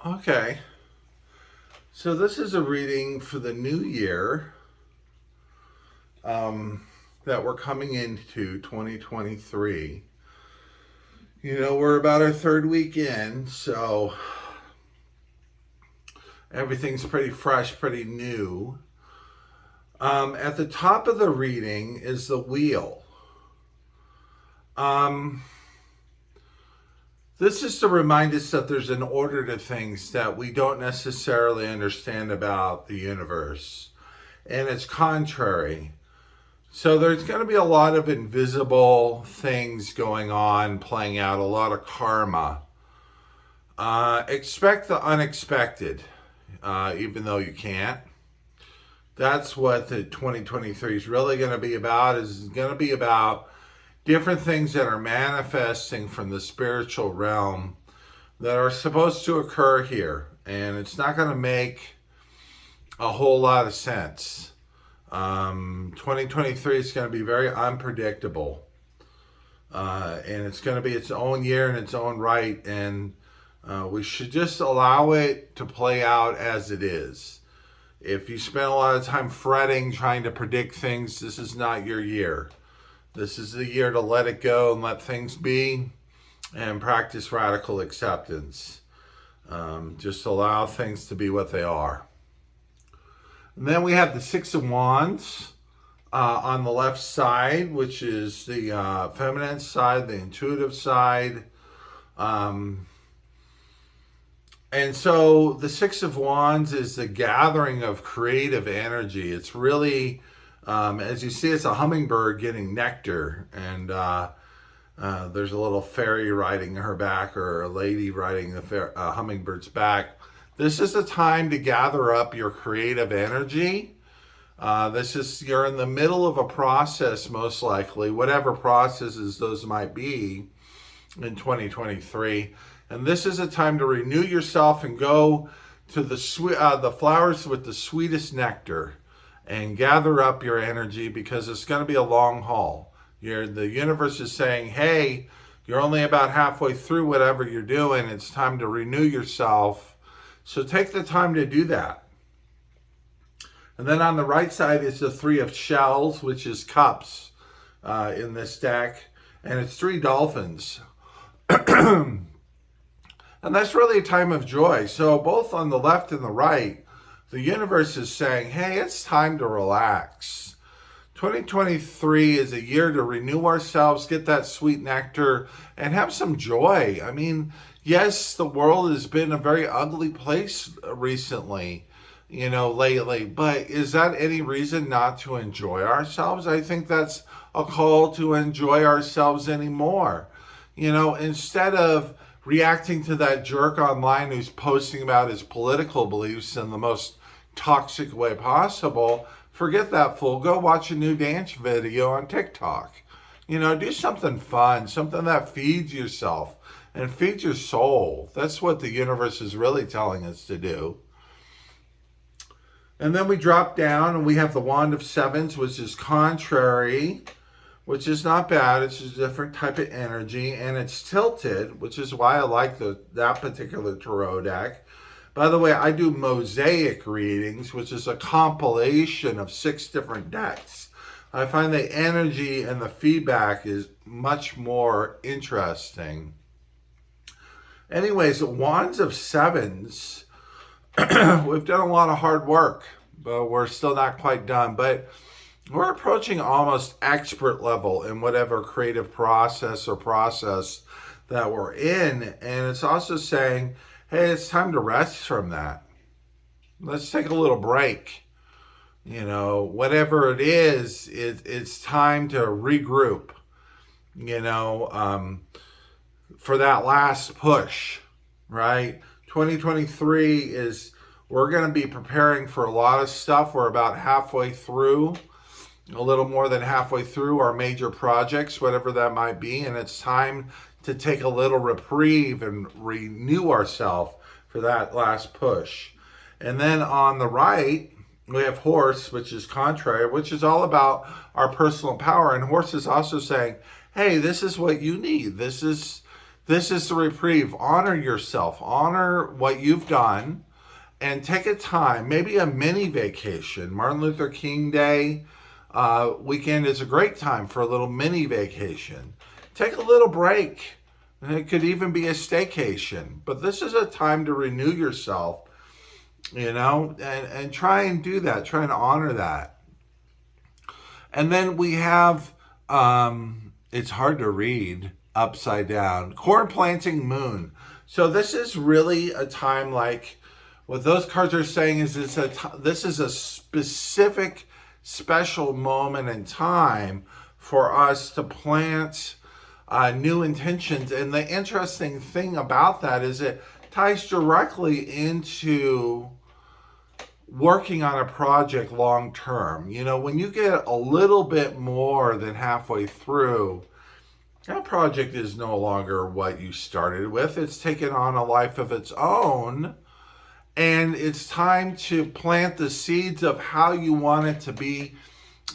Okay, so this is a reading for the new year that we're coming into 2023. We're about our third week in, so everything's pretty fresh, pretty new. At the top of the reading is the wheel. This is to remind us that there's an order to things that we don't necessarily understand about the universe, and it's contrary. So there's going to be a lot of invisible things going on, playing out, a lot of karma. Expect the unexpected, even though you can't. That's what the 2023 is really going to be about. Is going to be about different things that are manifesting from the spiritual realm that are supposed to occur here. And it's not going to make a whole lot of sense. 2023 is going to be very unpredictable. And it's going to be its own year in its own right. And we should just allow it to play out as it is. If you spend a lot of time fretting, trying to predict things, this is not your year. This is the year to let it go and let things be and practice radical acceptance. Just allow things to be what they are. And then we have the Six of Wands on the left side, which is the feminine side, the intuitive side. And so the Six of Wands is the gathering of creative energy. It's really, as you see, it's a hummingbird getting nectar. And there's a little fairy riding her back, or a lady riding the hummingbird's back. This is the time to gather up your creative energy. You're in the middle of a process, most likely, whatever processes those might be in 2023. And this is a time to renew yourself and go to the flowers with the sweetest nectar and gather up your energy, because it's going to be a long haul. The universe is saying, hey, you're only about halfway through whatever you're doing. It's time to renew yourself. So take the time to do that. And then on the right side is the Three of Shells, which is cups in this deck. And it's three dolphins. And that's really a time of joy. So both on the left and the right, the universe is saying, hey, it's time to relax. 2023 is a year to renew ourselves, get that sweet nectar, and have some joy. I mean, yes, the world has been a very ugly place recently, lately. But is that any reason not to enjoy ourselves? I think that's a call to enjoy ourselves anymore. Instead of reacting to that jerk online who's posting about his political beliefs in the most toxic way possible, forget that fool. Go watch a new dance video on TikTok. Do something fun, something that feeds yourself and feeds your soul. That's what the universe is really telling us to do. And then we drop down and we have the Wand of Sevens, which is contrary, which is not bad. It's just a different type of energy, and it's tilted, which is why I like that particular tarot deck. By the way, I do mosaic readings, which is a compilation of 6 different decks. I find the energy and the feedback is much more interesting. Anyways, Wands of Sevens, we've done a lot of hard work, but we're still not quite done. But we're approaching almost expert level in whatever creative process that we're in. And it's also saying, hey, it's time to rest from that. Let's take a little break. Whatever it is, it's time to regroup, for that last push, right? 2023 is, we're going to be preparing for a lot of stuff. We're about halfway through. A little more than halfway through our major projects, whatever that might be, and it's time to take a little reprieve and renew ourselves for that last push. And then on the right, we have Horse, which is contrary, which is all about our personal power. And Horse is also saying, hey, this is what you need. This is This is the reprieve. Honor yourself. Honor what you've done and take a time, maybe a mini vacation. Martin Luther King Day weekend is a great time for a little mini vacation. Take a little break. It could even be a staycation. But this is a time to renew yourself, and try and do that. Try and honor that. And then we have, it's hard to read, upside down, corn planting moon. So this is really a time, like what those cards are saying is this is a specific, special moment in time for us to plant new intentions. And the interesting thing about that is it ties directly into working on a project long term. When you get a little bit more than halfway through, that project is no longer what you started with. It's taken on a life of its own. And it's time to plant the seeds of how you want it to be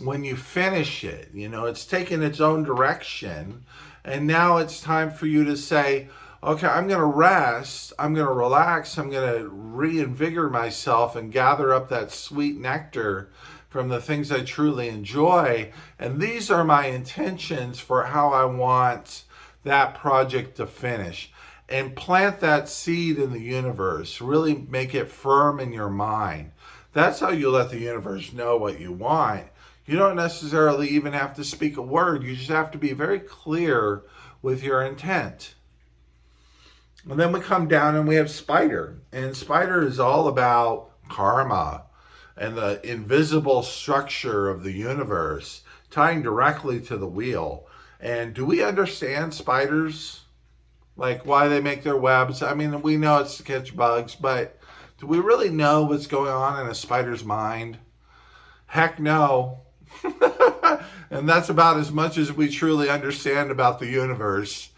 when you finish it. It's taken its own direction. And now it's time for you to say, okay, I'm going to rest, I'm going to relax, I'm going to reinvigorate myself and gather up that sweet nectar from the things I truly enjoy. And these are my intentions for how I want that project to finish. And plant that seed in the universe. Really make it firm in your mind. That's how you let the universe know what you want. You don't necessarily even have to speak a word. You just have to be very clear with your intent. And then we come down and we have Spider. And Spider is all about karma and the invisible structure of the universe, tying directly to the wheel. And do we understand spiders? Like why they make their webs? I mean, we know it's to catch bugs, but do we really know what's going on in a spider's mind? Heck no. And that's about as much as we truly understand about the universe.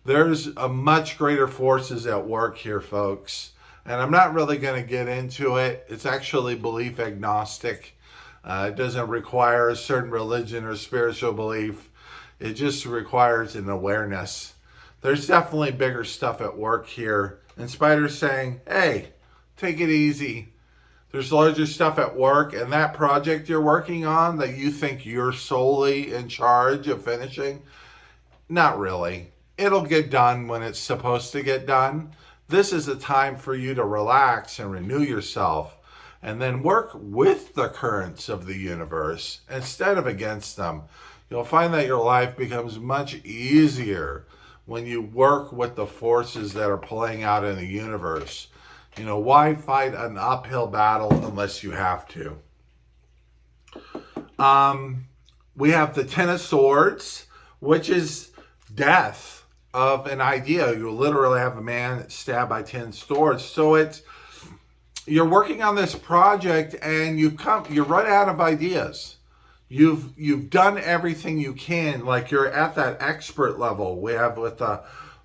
There's a much greater forces at work here, folks. And I'm not really going to get into it. It's actually belief agnostic. It doesn't require a certain religion or spiritual belief. It just requires an awareness. There's definitely bigger stuff at work here. And Spider's saying, hey, take it easy. There's larger stuff at work, and that project you're working on that you think you're solely in charge of finishing, not really. It'll get done when it's supposed to get done. This is a time for you to relax and renew yourself and then work with the currents of the universe instead of against them. You'll find that your life becomes much easier when you work with the forces that are playing out in the universe. Why fight an uphill battle unless you have to? We have the Ten of Swords, which is death of an idea. You literally have a man stabbed by 10 swords. So you're working on this project and you run out of ideas. You've done everything you can, like you're at that expert level we have with the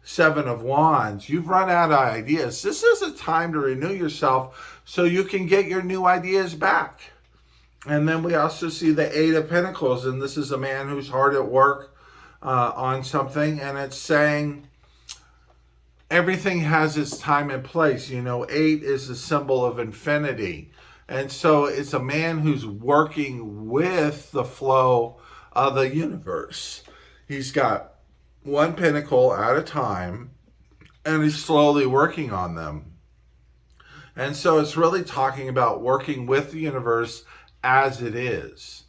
Seven of Wands. You've run out of ideas. This is a time to renew yourself so you can get your new ideas back. And then we also see the Eight of Pentacles, and this is a man who's hard at work on something, and it's saying everything has its time and place. 8 is a symbol of infinity. And so it's a man who's working with the flow of the universe. He's got one pentacle at a time, and he's slowly working on them. And so it's really talking about working with the universe as it is.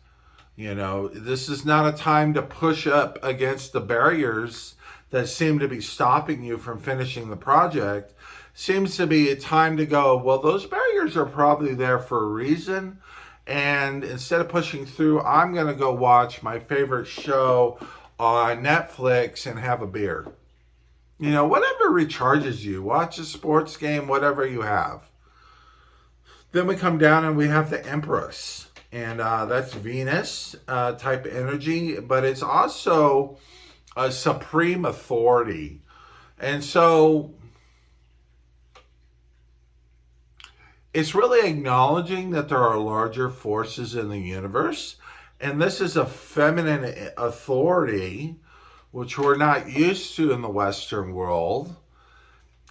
This is not a time to push up against the barriers that seem to be stopping you from finishing the project. Seems to be a time to go, well, those barriers are probably there for a reason. And instead of pushing through, I'm going to go watch my favorite show on Netflix and have a beer. Whatever recharges you. Watch a sports game, whatever you have. Then we come down and we have the Empress. And that's Venus type energy. But it's also a supreme authority. And so it's really acknowledging that there are larger forces in the universe. And this is a feminine authority, which we're not used to in the Western world.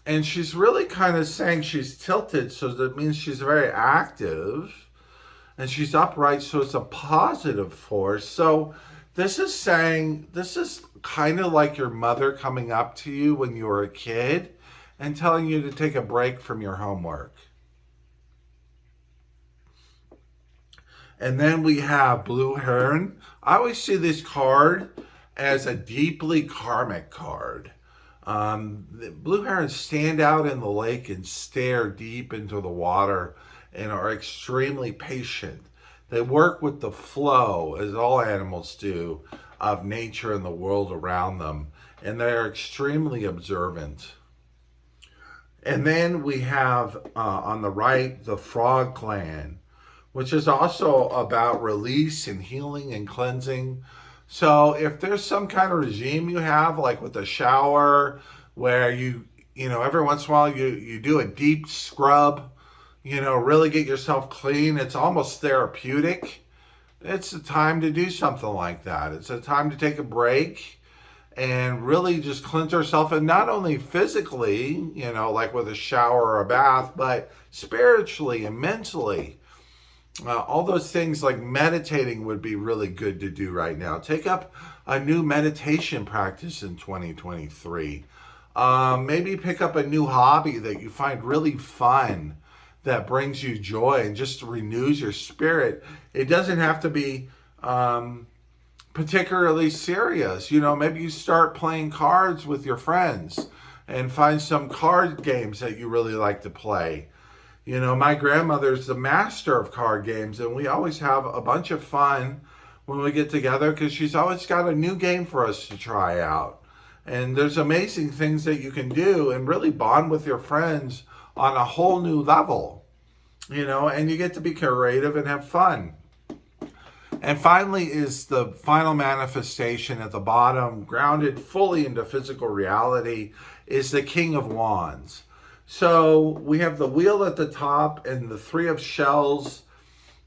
And she's really kind of saying she's tilted, so that means she's very active. And she's upright, so it's a positive force. So this is saying, this is kind of like your mother coming up to you when you were a kid and telling you to take a break from your homework. And then we have Blue Heron. I always see this card as a deeply karmic card. The blue herons stand out in the lake and stare deep into the water and are extremely patient. They work with the flow, as all animals do, of nature and the world around them. And they are extremely observant. And then we have on the right, the Frog Clan, which is also about release and healing and cleansing. So if there's some kind of regime you have, like with a shower, where you know, every once in a while you do a deep scrub, you know, really get yourself clean, it's almost therapeutic. It's a time to do something like that. It's a time to take a break and really just cleanse yourself, and not only physically, you know, like with a shower or a bath, but spiritually and mentally. All those things like meditating would be really good to do right now. Take up a new meditation practice in 2023. Maybe pick up a new hobby that you find really fun, that brings you joy and just renews your spirit. It doesn't have to be particularly serious. You know, maybe you start playing cards with your friends and find some card games that you really like to play. You know, my grandmother's the master of card games, and we always have a bunch of fun when we get together because she's always got a new game for us to try out. And there's amazing things that you can do and really bond with your friends on a whole new level, you know, and you get to be creative and have fun. And finally is the final manifestation at the bottom, grounded fully into physical reality, is the King of Wands. So we have the wheel at the top and the Three of Shells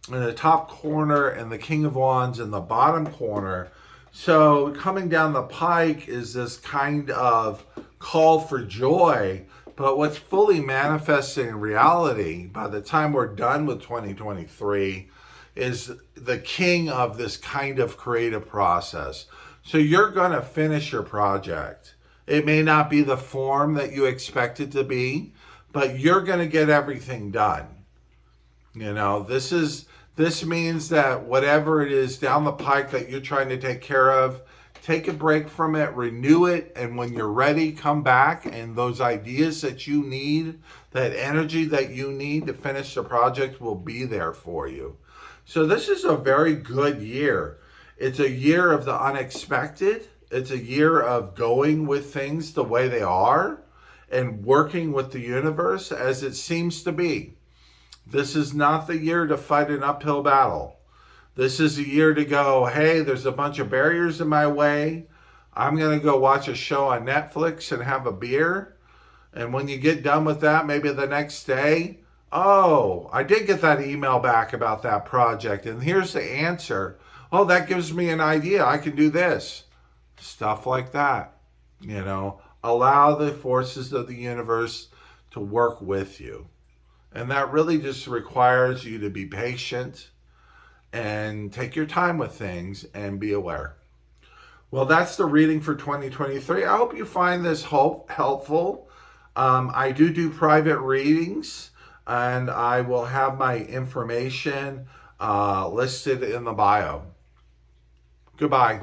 in the top corner and the King of Wands in the bottom corner. So coming down the pike is this kind of call for joy, but what's fully manifesting in reality by the time we're done with 2023 is the king of this kind of creative process. So you're going to finish your project. It may not be the form that you expect it to be, but you're going to get everything done. You know, this means that whatever it is down the pike that you're trying to take care of, take a break from it, renew it, and when you're ready, come back, and those ideas that you need, that energy that you need to finish the project will be there for you. So this is a very good year. It's a year of the unexpected. It's a year of going with things the way they are and working with the universe as it seems to be. This is not the year to fight an uphill battle. This is a year to go, hey, there's a bunch of barriers in my way. I'm going to go watch a show on Netflix and have a beer. And when you get done with that, maybe the next day, oh, I did get that email back about that project. And here's the answer. Oh, that gives me an idea. I can do this. Stuff like that. You know, allow the forces of the universe to work with you. And that really just requires you to be patient and take your time with things and be aware. Well, that's the reading for 2023. I hope you find this helpful. I do private readings, and I will have my information listed in the bio. Goodbye.